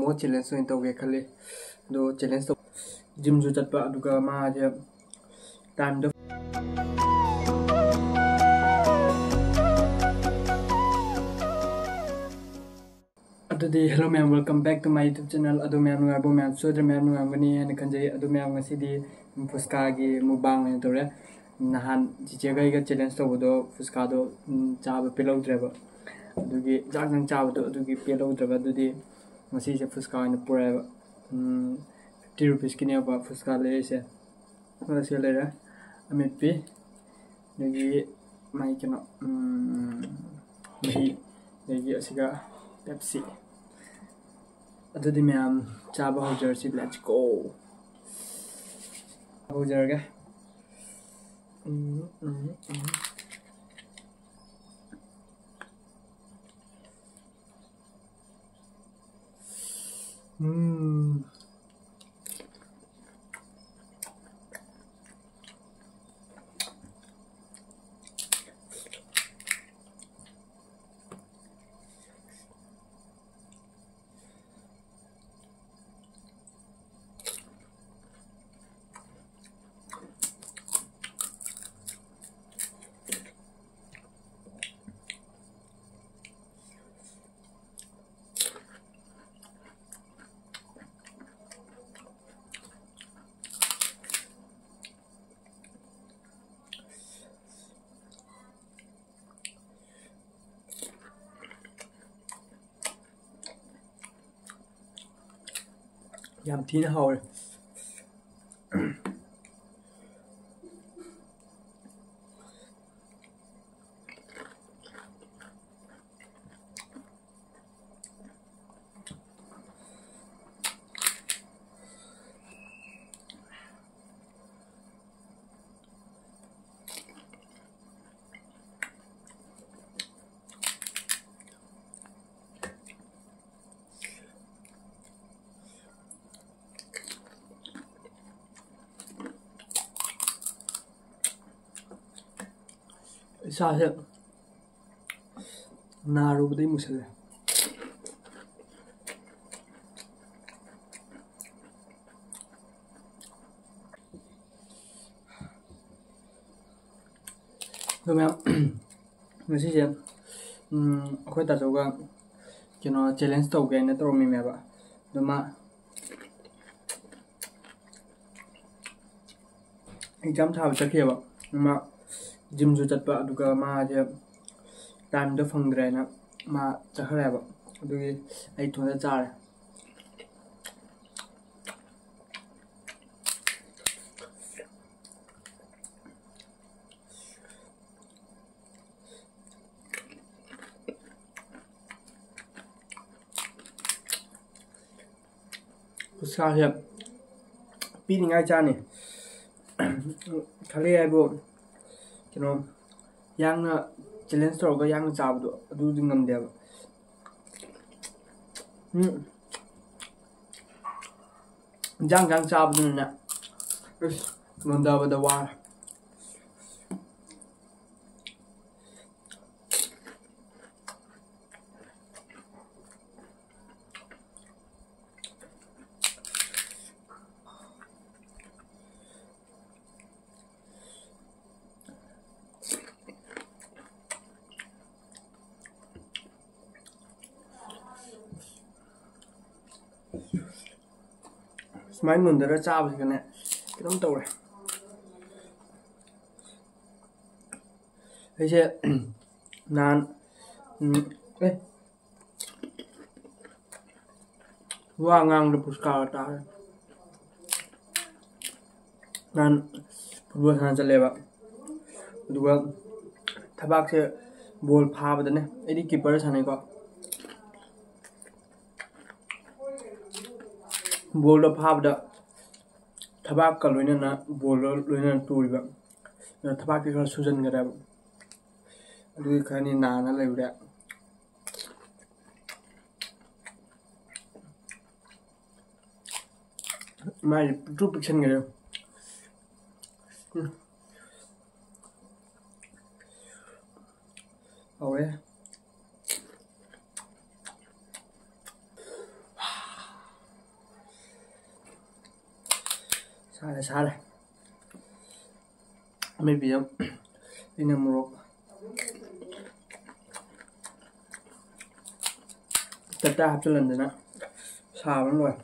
Momo challenge ओइन तौगे खले दो चैलेंज तो जिम जु चटपा अदुगा माजे टाइम दो अदुदी hello ma'am welcome back to my YouTube channel अदु मैम नुआबो मैम सोदर मैम नुआगनी हन खंजै अदु मैम ngасidi फुस्का गी मुबांग ने तोरे नहान जिजेगा चैलेंज तौबदो फुस्का दो चाबा पेलौद्रेबा अदुगी जांग चाबदो अदुगी पेलौद्रेबा अदुदी ngasi se फुस्का ने पुरेबा 50 rupees की नेबा फुस्का लेसे ngasi लेरा अमिपी नगी माइ केनो मही नगी असिगा पेप्सी अदुदी मैम चाबा होजरसी लेट्स गो होजरगे yam thina hawre सासे नारुबदे मुसले तो मैं ngasi je akhoi ta joga kino challenge to ge ne to mi me ba do ma exam tha ba chakhe ba ma gym जो चटपा अदुगा मा जे टाइम दो फंगद्रे ना मा चखरेबा अदुगी आई थोड़ा चारे फुस्का से पीनिंगाई चाने खाली आइबो kino yang na challenge to ga yang chabdo adu dingam deba jang chabdu na nonda bada wa Smain mundara chab kane kidam tawre aise nan wa ngang de puska ta nan football sana chaleba aduga thabak se ball phabadane edi keeper sanai ko ball do phabda thabak ka loina na ball loina turiba thabak ki khar sujan gara adu khani na na leura mai true picture gara oh yeah Sare maybe in a morok tata hapchalan dana saban loi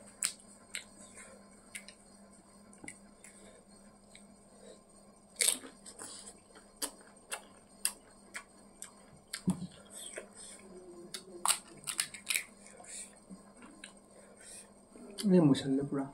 ini musalle pura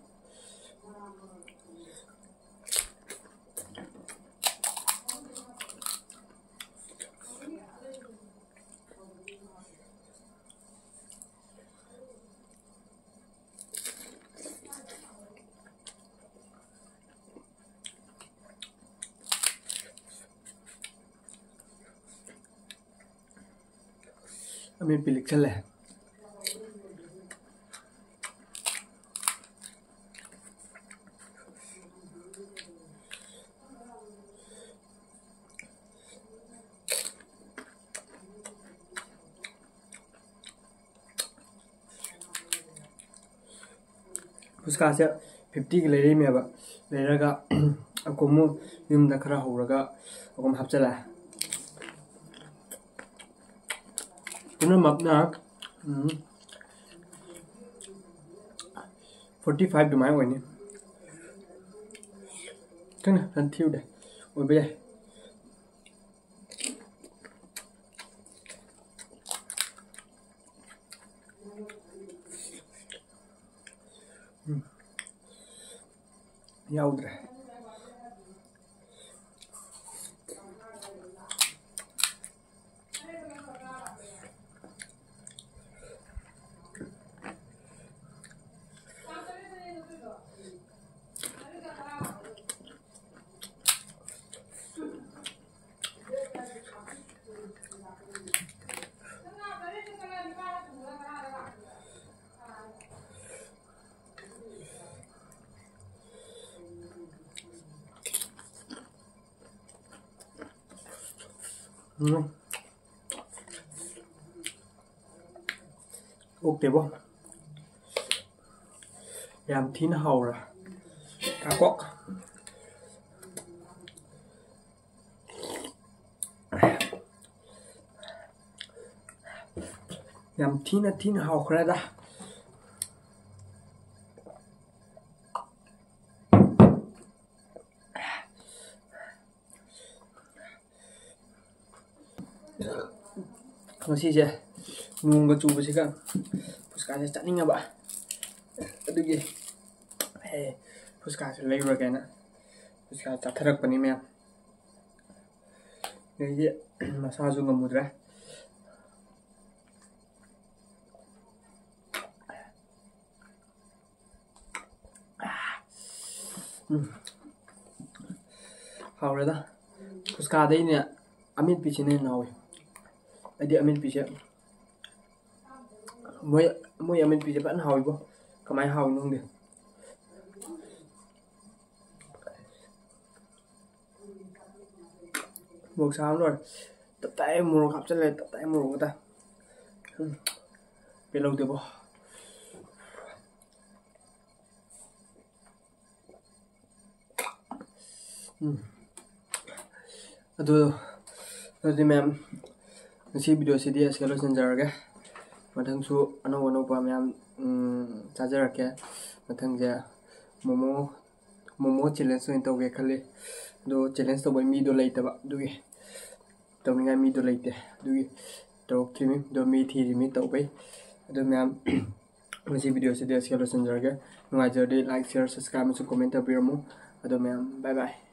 Amin pilik chale उसका से 50 की ले रही मैं अब ले रहा आपको मुँह यूं दखरा हो रहा आपको हम चला तुमने मपना 45 डुमाई हुई नहीं क्या ना रंती उड़े वो भी है याउद्रे ok bố làm thín hầu rồi cá quóc làm thín hầu ra ra ngasi제 누군가 좁으시가 부스카스 짜닝가 봐 어떻게 에 부스카스 레이버게나 부스카스 짜타락거니면 이게 마사주 거무드라 하오래다 부스카데 이네 아민 비치네 나오이 Adi amin pizza. Moi amin pizza bạn hỏi bo. Kamai hỏi nung đi. Một sao rồi. Tập tay mua gặp chân lên tập tay mua người ta. Bên lâu từ bo. Aduh. Nanti mem. Nasi video CD sekali senjara matang su ano pa mem charger ke matang ja momo challenge so into ke khale do challenge to boy mi do laita ba du ge to ninga mi do laite du ge to kimi do mi thi mi to bai do mem nasi video CD sekali senjara ke ngai jodi like share subscribe su comment apir mo do mem bye bye